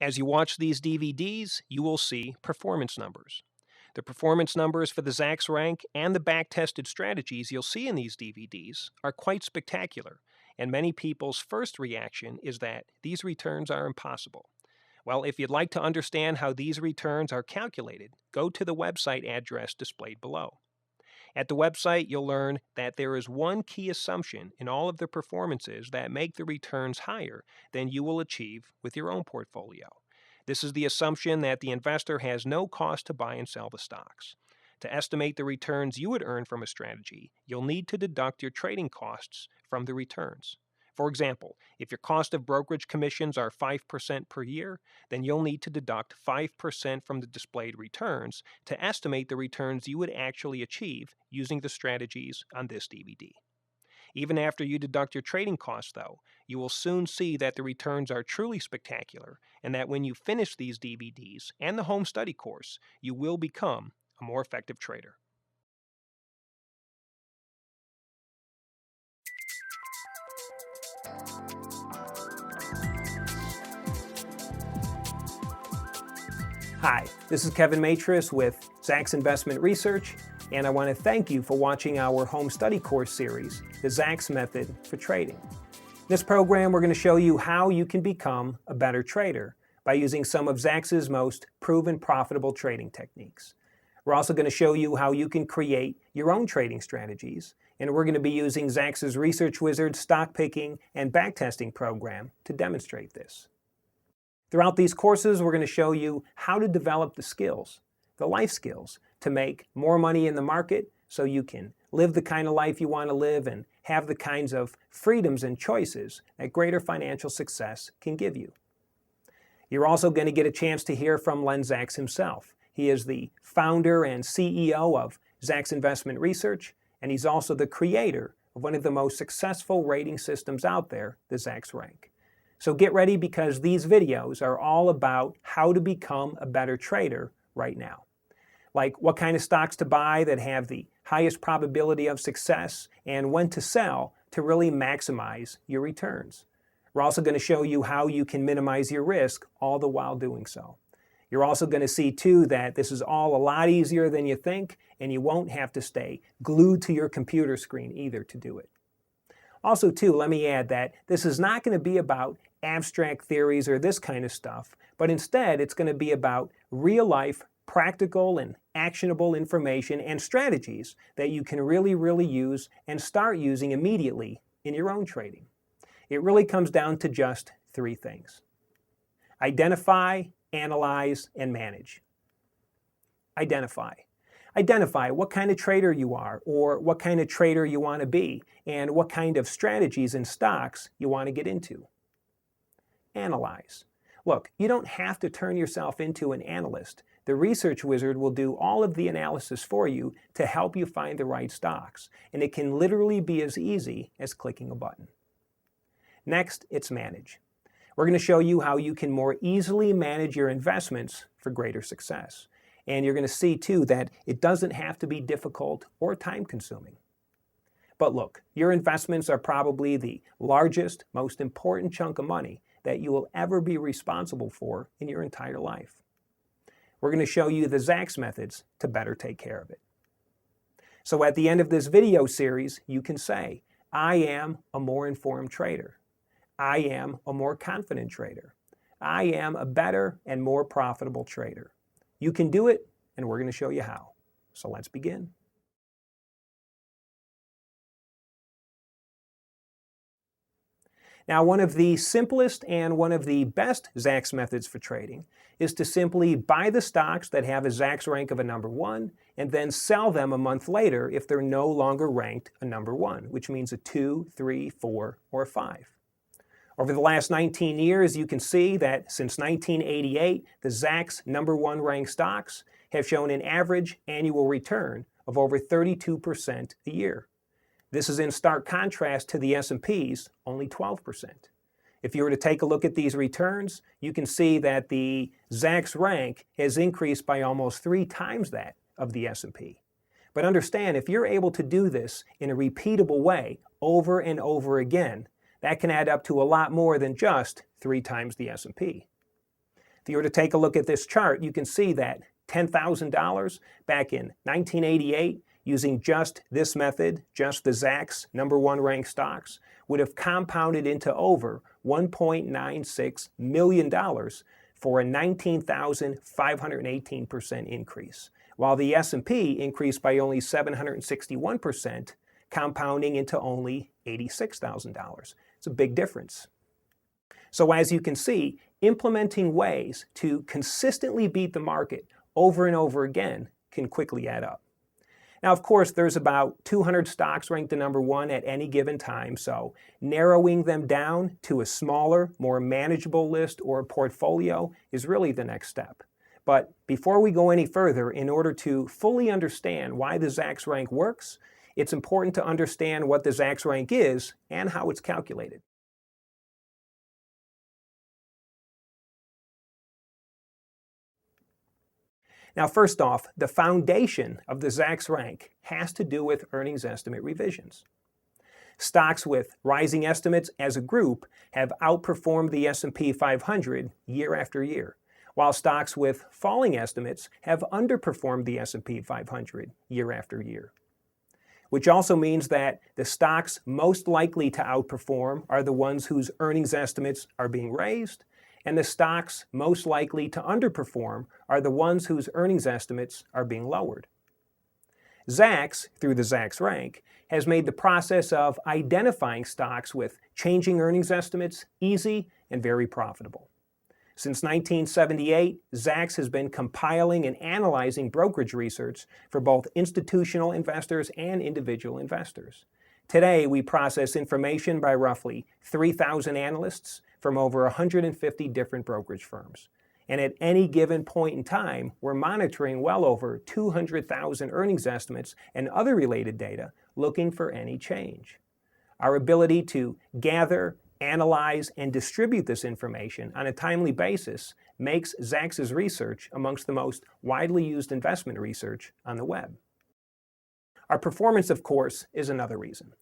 As you watch these DVDs, you will see performance numbers. The performance numbers for the Zacks rank and the back-tested strategies you'll see in these DVDs are quite spectacular, and many people's first reaction is that these returns are impossible. Well, if you'd like to understand how these returns are calculated, go to the website address displayed below. At the website, you'll learn that there is one key assumption in all of the performances that make the returns higher than you will achieve with your own portfolio. This is the assumption that the investor has no cost to buy and sell the stocks. To estimate the returns you would earn from a strategy, you'll need to deduct your trading costs from the returns. For example, if your cost of brokerage commissions are 5% per year, then you'll need to deduct 5% from the displayed returns to estimate the returns you would actually achieve using the strategies on this DVD. Even after you deduct your trading costs, though, you will soon see that the returns are truly spectacular and that when you finish these DVDs and the home study course, you will become a more effective trader. Hi, this is Kevin Matris with Zacks Investment Research, and I want to thank you for watching our home study course series, The Zacks Method for Trading. In this program, we're going to show you how you can become a better trader by using some of Zacks' most proven profitable trading techniques. We're also going to show you how you can create your own trading strategies, and we're going to be using Zacks' Research Wizard stock picking and backtesting program to demonstrate this. Throughout these courses, we're going to show you how to develop the skills, the life skills, to make more money in the market so you can live the kind of life you want to live and have the kinds of freedoms and choices that greater financial success can give you. You're also going to get a chance to hear from Len Zacks himself. He is the founder and CEO of Zacks Investment Research, and he's also the creator of one of the most successful rating systems out there, the Zacks rank. So get ready because these videos are all about how to become a better trader right now. Like what kind of stocks to buy that have the highest probability of success and when to sell to really maximize your returns. We're also going to show you how you can minimize your risk all the while doing so. You're also going to see too that this is all a lot easier than you think, and you won't have to stay glued to your computer screen either to do it. Also too, let me add that this is not going to be about abstract theories or this kind of stuff, but instead it's going to be about real-life, practical and actionable information and strategies that you can really use and start using immediately in your own trading. It really comes down to just three things: identify, analyze, and manage. Identify. Identify what kind of trader you are or what kind of trader you want to be and what kind of strategies and stocks you want to get into. Analyze. Look, you don't have to turn yourself into an analyst. The Research Wizard will do all of the analysis for you to help you find the right stocks, and it can literally be as easy as clicking a button. Next, it's manage. We're going to show you how you can more easily manage your investments for greater success. And you're going to see too that it doesn't have to be difficult or time-consuming. But look, your investments are probably the largest, most important chunk of money that you will ever be responsible for in your entire life. We're going to show you the Zacks methods to better take care of it. So at the end of this video series, you can say, I am a more informed trader. I am a more confident trader. I am a better and more profitable trader. You can do it, and we're going to show you how. So let's begin. Now, one of the simplest and one of the best Zacks methods for trading is to simply buy the stocks that have a Zacks rank of a number 1 and then sell them a month later if they're no longer ranked a number 1, which means a 2, 3, 4, or 5. Over the last 19 years, you can see that since 1988, the Zacks number 1 ranked stocks have shown an average annual return of over 32% a year. This is in stark contrast to the S&P's only 12%. If you were to take a look at these returns, you can see that the Zacks rank has increased by almost 3 times that of the S&P. But understand, if you're able to do this in a repeatable way over and over again, that can add up to a lot more than just 3 times the S&P. If you were to take a look at this chart, you can see that $10,000 back in 1988, using just this method, just the Zacks #1 ranked stocks, would have compounded into over $1.96 million for a 19,518% increase, while the S&P increased by only 761%, compounding into only $86,000. It's a big difference. So as you can see, implementing ways to consistently beat the market over and over again can quickly add up. Now, of course, there's about 200 stocks ranked at #1 at any given time, so narrowing them down to a smaller, more manageable list or portfolio is really the next step. But before we go any further, in order to fully understand why the Zacks rank works, it's important to understand what the Zacks rank is and how it's calculated. Now, first off, the foundation of the Zacks rank has to do with earnings estimate revisions. Stocks with rising estimates as a group have outperformed the S&P 500 year after year, while stocks with falling estimates have underperformed the S&P 500 year after year. Which also means that the stocks most likely to outperform are the ones whose earnings estimates are being raised, and the stocks most likely to underperform are the ones whose earnings estimates are being lowered. Zacks, through the Zacks rank, has made the process of identifying stocks with changing earnings estimates easy and very profitable. Since 1978, Zacks has been compiling and analyzing brokerage research for both institutional investors and individual investors. Today, we process information by roughly 3,000 analysts from over 150 different brokerage firms. And at any given point in time, we're monitoring well over 200,000 earnings estimates and other related data, looking for any change. Our ability to gather, analyze, and distribute this information on a timely basis makes Zacks' research amongst the most widely used investment research on the web. Our performance, of course, is another reason.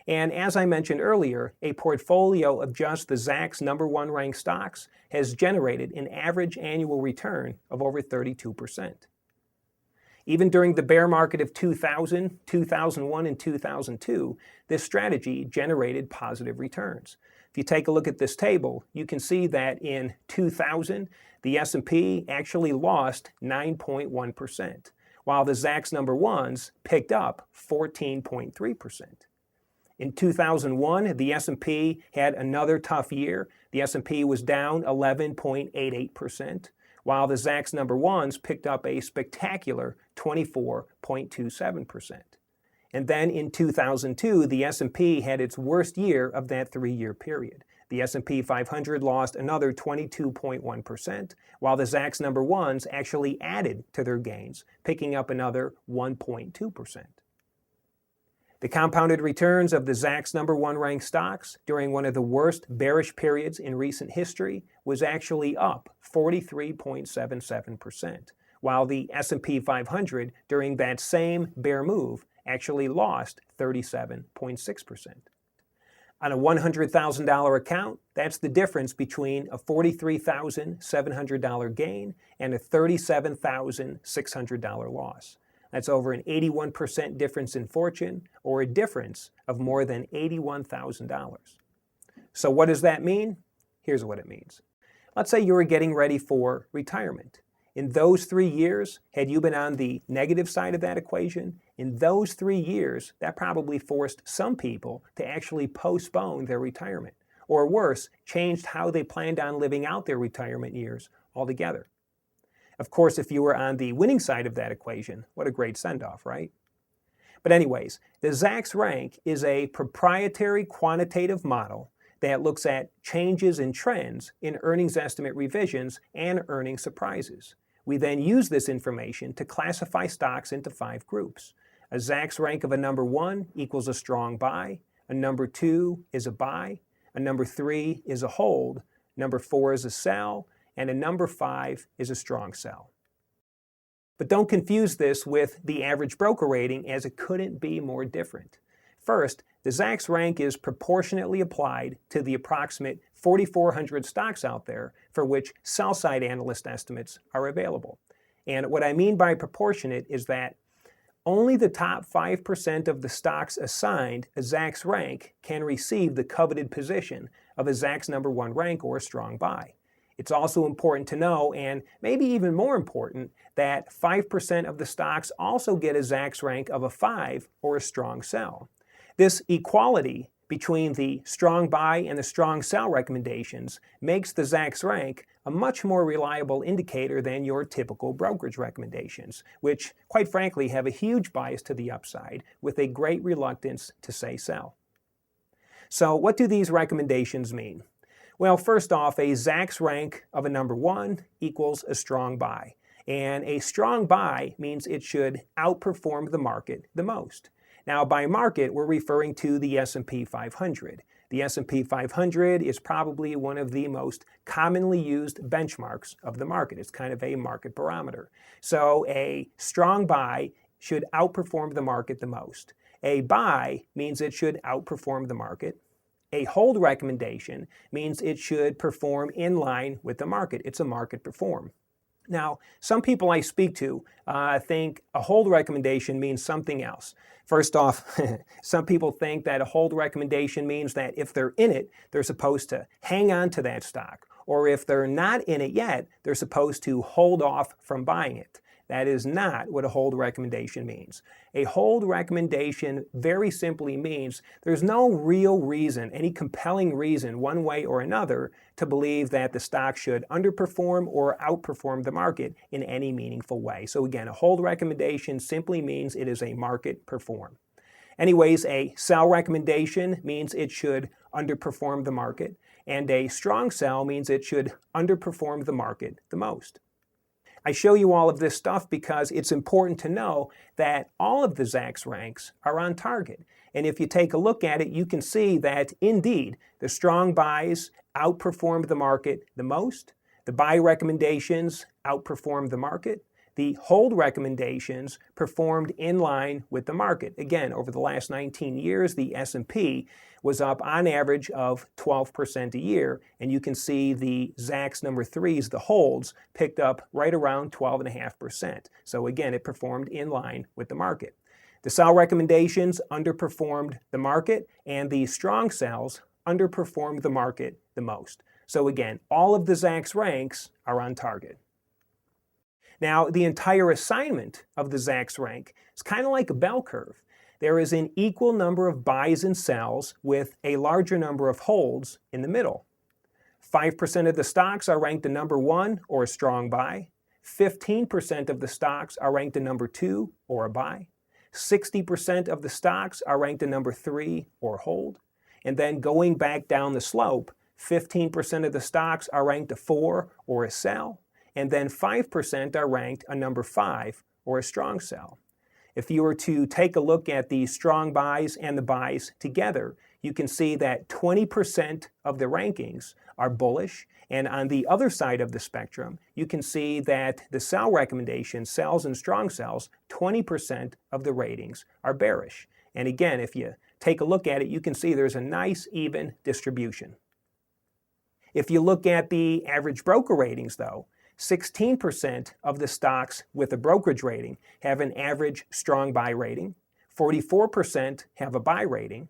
And as I mentioned earlier, a portfolio of just the Zacks #1 ranked stocks has generated an average annual return of over 32%. Even during the bear market of 2000, 2001, and 2002, this strategy generated positive returns. If you take a look at this table, you can see that in 2000, the S&P actually lost 9.1%, while the Zacks #1s picked up 14.3%. In 2001, the S&P had another tough year. The S&P was down 11.88%, while the Zacks #1s picked up a spectacular 24.27%. And then in 2002, the S&P had its worst year of that 3-year period. The S&P 500 lost another 22.1%, while the Zacks #1s actually added to their gains, picking up another 1.2%. The compounded returns of the Zacks #1 ranked stocks during one of the worst bearish periods in recent history was actually up 43.77%, while the S&P 500 during that same bear move actually lost 37.6%. On a $100,000 account, that's the difference between a $43,700 gain and a $37,600 loss. That's over an 81% difference in fortune, or a difference of more than $81,000. So what does that mean? Here's what it means. Let's say you were getting ready for retirement. In those 3 years, had you been on the negative side of that equation, in those 3 years, that probably forced some people to actually postpone their retirement, or worse, changed how they planned on living out their retirement years altogether. Of course, if you were on the winning side of that equation, what a great send-off, right? But anyways, the Zacks rank is a proprietary quantitative model that looks at changes and trends in earnings estimate revisions and earnings surprises. We then use this information to classify stocks into 5 groups. A Zacks rank of a #1 equals a strong buy, a #2 is a buy, a #3 is a hold, #4 is a sell, and a #5 is a strong sell. But don't confuse this with the average broker rating, as it couldn't be more different. First, the Zacks rank is proportionately applied to the approximate 4,400 stocks out there for which sell-side analyst estimates are available. And what I mean by proportionate is that only the top 5% of the stocks assigned a Zacks rank can receive the coveted position of a Zacks number 1 rank or a strong buy. It's also important to know, and maybe even more important, that 5% of the stocks also get a Zacks rank of a 5 or a strong sell. This equality between the strong buy and the strong sell recommendations makes the Zacks rank a much more reliable indicator than your typical brokerage recommendations, which quite frankly have a huge bias to the upside with a great reluctance to say sell. So what do these recommendations mean? Well, first off, a Zacks rank of a number 1 equals a strong buy. And a strong buy means it should outperform the market the most. Now, by market, we're referring to the S&P 500. The S&P 500 is probably one of the most commonly used benchmarks of the market. It's kind of a market barometer. So a strong buy should outperform the market the most. A buy means it should outperform the market. A hold recommendation means it should perform in line with the market. It's a market perform. Now, some people I speak to think a hold recommendation means something else. First off, some people think that a hold recommendation means that if they're in it, they're supposed to hang on to that stock. Or if they're not in it yet, they're supposed to hold off from buying it. That is not what a hold recommendation means. A hold recommendation very simply means there's no real reason, any compelling reason one way or another to believe that the stock should underperform or outperform the market in any meaningful way. So again, a hold recommendation simply means it is a market perform. Anyways, a sell recommendation means it should underperform the market, and a strong sell means it should underperform the market the most. I show you all of this stuff because it's important to know that all of the Zacks ranks are on target. And if you take a look at it, you can see that indeed the strong buys outperformed the market the most. The buy recommendations outperformed the market. The hold recommendations performed in line with the market. Again, over the last 19 years, the S&P was up on average of 12% a year, and you can see the Zacks number 3s, the holds, picked up right around 12.5%. So again, it performed in line with the market. The sell recommendations underperformed the market, and the strong sells underperformed the market the most. So again, all of the Zacks ranks are on target. Now, the entire assignment of the Zacks rank is kind of like a bell curve. There is an equal number of buys and sells with a larger number of holds in the middle. 5% of the stocks are ranked a number 1 or a strong buy. 15% of the stocks are ranked a number 2 or a buy. 60% of the stocks are ranked a number 3 or hold. And then going back down the slope, 15% of the stocks are ranked a 4 or a sell. And then 5% are ranked a number 5 or a strong sell. If you were to take a look at the strong buys and the buys together, you can see that 20% of the rankings are bullish, and on the other side of the spectrum, you can see that the sell recommendations, sells and strong sells, 20% of the ratings are bearish. And again, if you take a look at it, you can see there's a nice even distribution. If you look at the average broker ratings, though, 16% of the stocks with a brokerage rating have an average strong buy rating, 44% have a buy rating,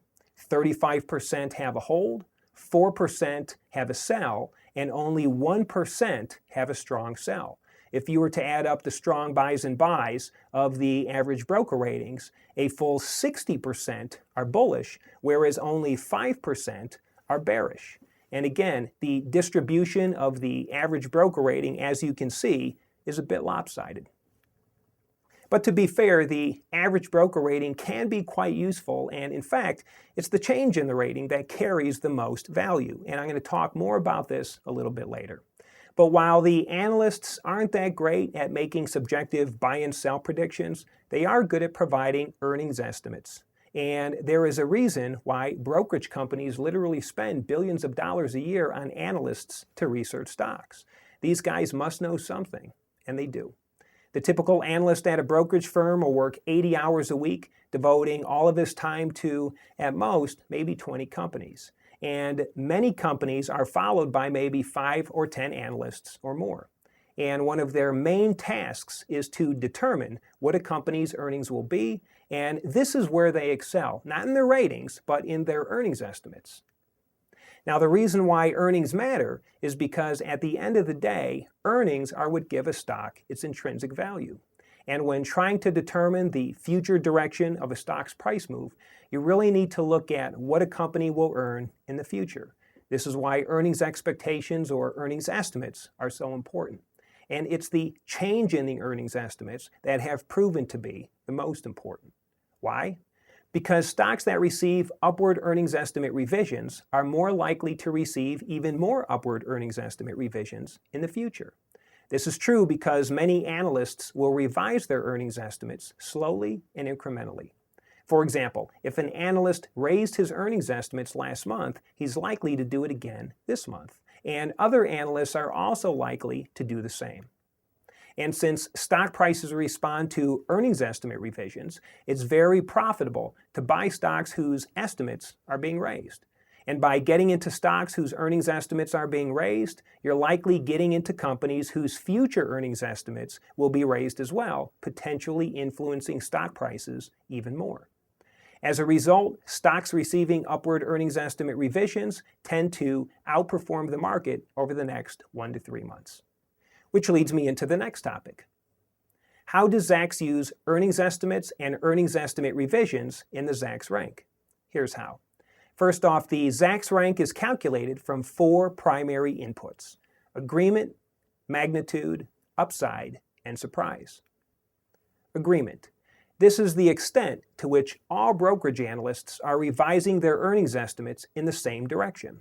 35% have a hold, 4% have a sell, and only 1% have a strong sell. If you were to add up the strong buys and buys of the average broker ratings, a full 60% are bullish, whereas only 5% are bearish. And again, the distribution of the average broker rating, as you can see, is a bit lopsided. But to be fair, the average broker rating can be quite useful, and in fact, it's the change in the rating that carries the most value. And I'm going to talk more about this a little bit later. But while the analysts aren't that great at making subjective buy and sell predictions, they are good at providing earnings estimates. And there is a reason why brokerage companies literally spend billions of dollars a year on analysts to research stocks. These guys must know something, and they do. The typical analyst at a brokerage firm will work 80 hours a week, devoting all of his time to, at most, maybe 20 companies. And many companies are followed by maybe 5 or 10 analysts or more. And one of their main tasks is to determine what a company's earnings will be, and this is where they excel, not in their ratings, but in their earnings estimates. Now, the reason why earnings matter is because at the end of the day, earnings are what give a stock its intrinsic value. And when trying to determine the future direction of a stock's price move, you really need to look at what a company will earn in the future. This is why earnings expectations or earnings estimates are so important. And it's the change in the earnings estimates that have proven to be the most important. Why? Because stocks that receive upward earnings estimate revisions are more likely to receive even more upward earnings estimate revisions in the future. This is true because many analysts will revise their earnings estimates slowly and incrementally. For example, if an analyst raised his earnings estimates last month, he's likely to do it again this month. And other analysts are also likely to do the same. And since stock prices respond to earnings estimate revisions, it's very profitable to buy stocks whose estimates are being raised. And by getting into stocks whose earnings estimates are being raised, you're likely getting into companies whose future earnings estimates will be raised as well, potentially influencing stock prices even more. As a result, stocks receiving upward earnings estimate revisions tend to outperform the market over the next 1 to 3 months. Which leads me into the next topic. How does Zacks use earnings estimates and earnings estimate revisions in the Zacks rank? Here's how. First off, the Zacks rank is calculated from 4 primary inputs: agreement, magnitude, upside, and surprise. Agreement. This is the extent to which all brokerage analysts are revising their earnings estimates in the same direction.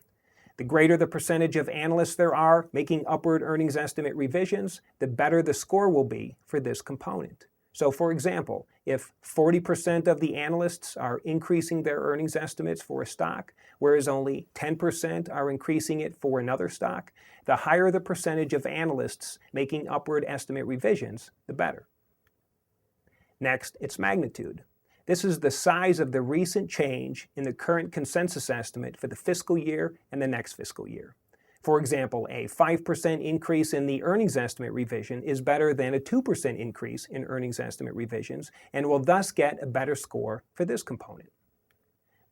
The greater the percentage of analysts there are making upward earnings estimate revisions, the better the score will be for this component. So for example, if 40% of the analysts are increasing their earnings estimates for a stock, whereas only 10% are increasing it for another stock, the higher the percentage of analysts making upward estimate revisions, the better. Next, it's magnitude. This is the size of the recent change in the current consensus estimate for the fiscal year and the next fiscal year. For example, a 5% increase in the earnings estimate revision is better than a 2% increase in earnings estimate revisions and will thus get a better score for this component.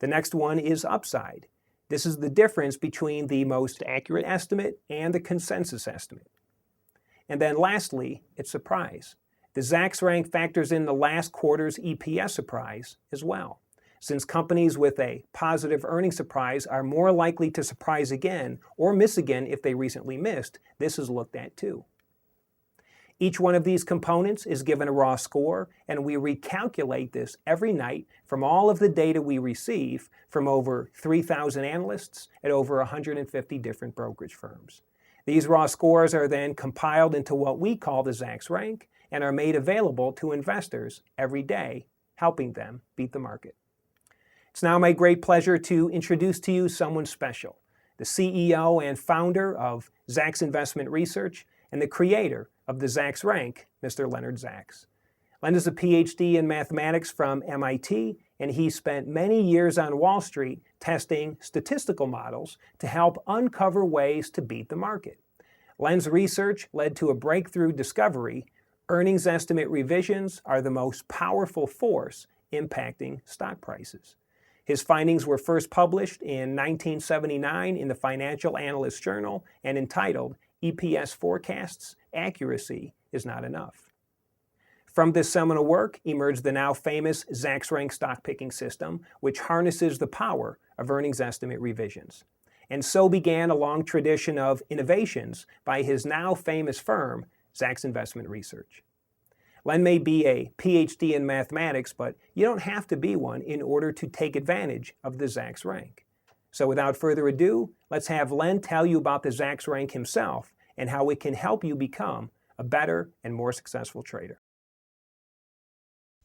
The next one is upside. This is the difference between the most accurate estimate and the consensus estimate. And then lastly, it's surprise. The Zacks rank factors in the last quarter's EPS surprise as well. Since companies with a positive earnings surprise are more likely to surprise again or miss again if they recently missed, this is looked at too. Each one of these components is given a raw score, and we recalculate this every night from all of the data we receive from over 3,000 analysts at over 150 different brokerage firms. These raw scores are then compiled into what we call the Zacks rank and are made available to investors every day, helping them beat the market. It's now my great pleasure to introduce to you someone special, the CEO and founder of Zacks Investment Research and the creator of the Zacks rank, Mr. Leonard Zacks. Len is a PhD in mathematics from MIT, and he spent many years on Wall Street testing statistical models to help uncover ways to beat the market. Len's research led to a breakthrough discovery: earnings estimate revisions are the most powerful force impacting stock prices. His findings were first published in 1979 in the Financial Analyst Journal and entitled EPS Forecasts: Accuracy is Not Enough. From this seminal work emerged the now famous Zacks rank stock picking system, which harnesses the power of earnings estimate revisions. And so began a long tradition of innovations by his now famous firm, Zacks Investment Research. Len may be a PhD in mathematics, but you don't have to be one in order to take advantage of the Zacks rank. So without further ado, let's have Len tell you about the Zacks rank himself and how it can help you become a better and more successful trader.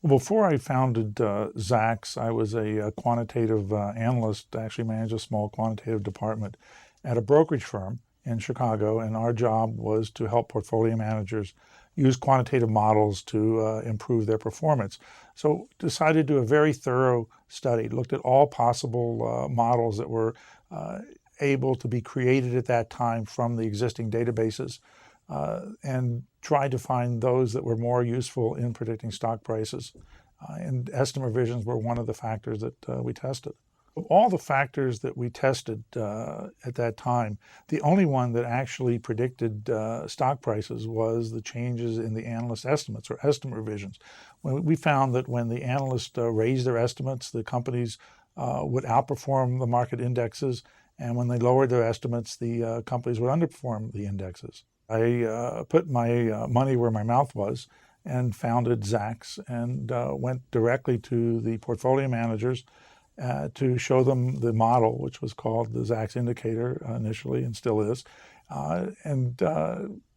Well, before I founded Zacks, I was a quantitative analyst, actually managed a small quantitative department at a brokerage firm in Chicago, and our job was to help portfolio managers use quantitative models to improve their performance. So decided to do a very thorough study, looked at all possible models that were able to be created at that time from the existing databases, and tried to find those that were more useful in predicting stock prices. And estimate revisions were one of the factors that we tested. Of all the factors that we tested at that time, the only one that actually predicted stock prices was the changes in the analyst estimates or estimate revisions. When we found that when the analysts raised their estimates, the companies would outperform the market indexes, and when they lowered their estimates, the companies would underperform the indexes. I put my money where my mouth was and founded Zacks, and went directly to the portfolio managers to show them the model, which was called the Zacks indicator initially and still is, and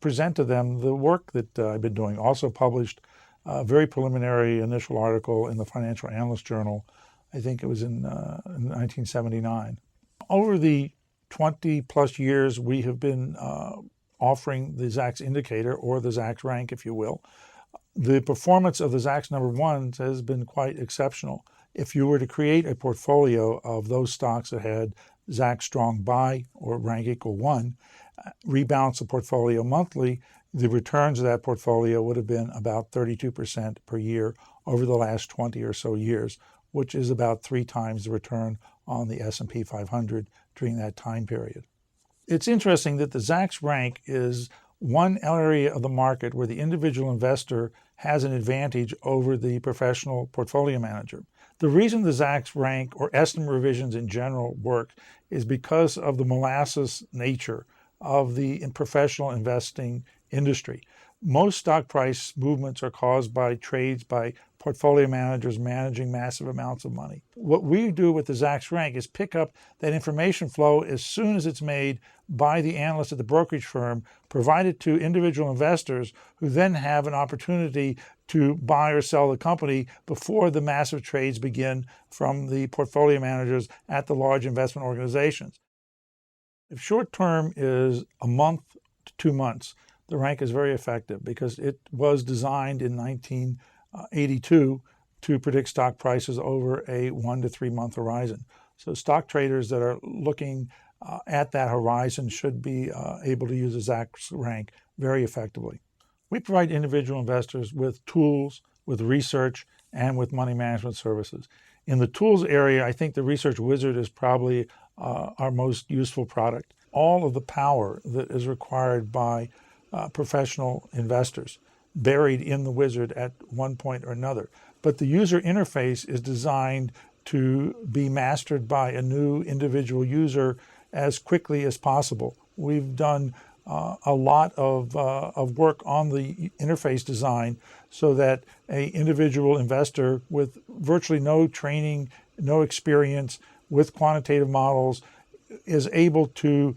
present to them the work that I've been doing. Also published a very preliminary initial article in the Financial Analyst Journal. I think it was in 1979. Over the 20 plus years, we have been offering the Zacks indicator, or the Zacks rank, if you will. The performance of the Zacks number ones has been quite exceptional. If you were to create a portfolio of those stocks that had Zacks strong buy or rank equal 1, rebalance the portfolio monthly, the returns of that portfolio would have been about 32% per year over the last 20 or so years, which is about 3 times the return on the S&P 500 during that time period. It's interesting that the Zacks rank is one area of the market where the individual investor has an advantage over the professional portfolio manager. The reason the Zacks rank or estimate revisions in general work is because of the molasses nature of the professional investing industry. Most stock price movements are caused by trades by portfolio managers managing massive amounts of money. What we do with the Zacks rank is pick up that information flow as soon as it's made by the analyst at the brokerage firm, provide it to individual investors who then have an opportunity to buy or sell the company before the massive trades begin from the portfolio managers at the large investment organizations. If short term is a month to 2 months, the rank is very effective because it was designed in 1982 to predict stock prices over a 1 to 3 month horizon. So stock traders that are looking at that horizon should be able to use a Zacks rank very effectively. We provide individual investors with tools, with research, and with money management services. In the tools area, I think the Research Wizard is probably our most useful product. All of the power that is required by professional investors buried in the wizard at one point or another. But the user interface is designed to be mastered by a new individual user as quickly as possible. We've done a lot of work on the interface design so that an individual investor with virtually no training, no experience with quantitative models is able to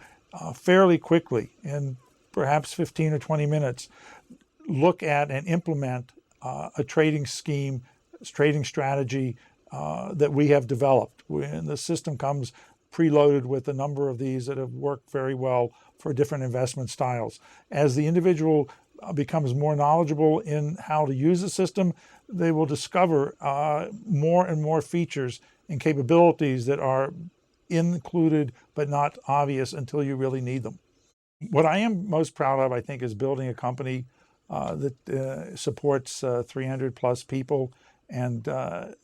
fairly quickly, in perhaps 15 or 20 minutes, look at and implement a trading scheme, trading strategy that we have developed. And the system comes preloaded with a number of these that have worked very well for different investment styles. As the individual becomes more knowledgeable in how to use the system, they will discover more and more features and capabilities that are included but not obvious until you really need them. What I am most proud of, I think, is building a company that supports 300 plus people and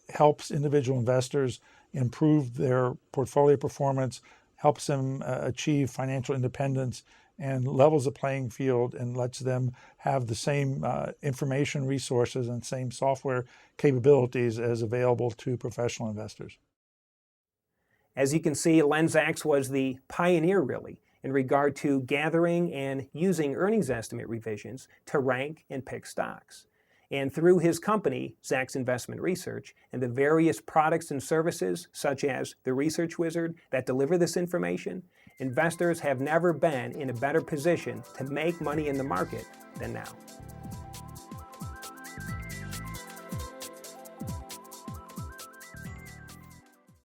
helps individual investors improve their portfolio performance, helps them achieve financial independence, and levels the playing field and lets them have the same information resources and same software capabilities as available to professional investors. As you can see, Len Zacks was the pioneer, really, in regard to gathering and using earnings estimate revisions to rank and pick stocks. And through his company, Zacks Investment Research, and the various products and services, such as the Research Wizard, that deliver this information, investors have never been in a better position to make money in the market than now.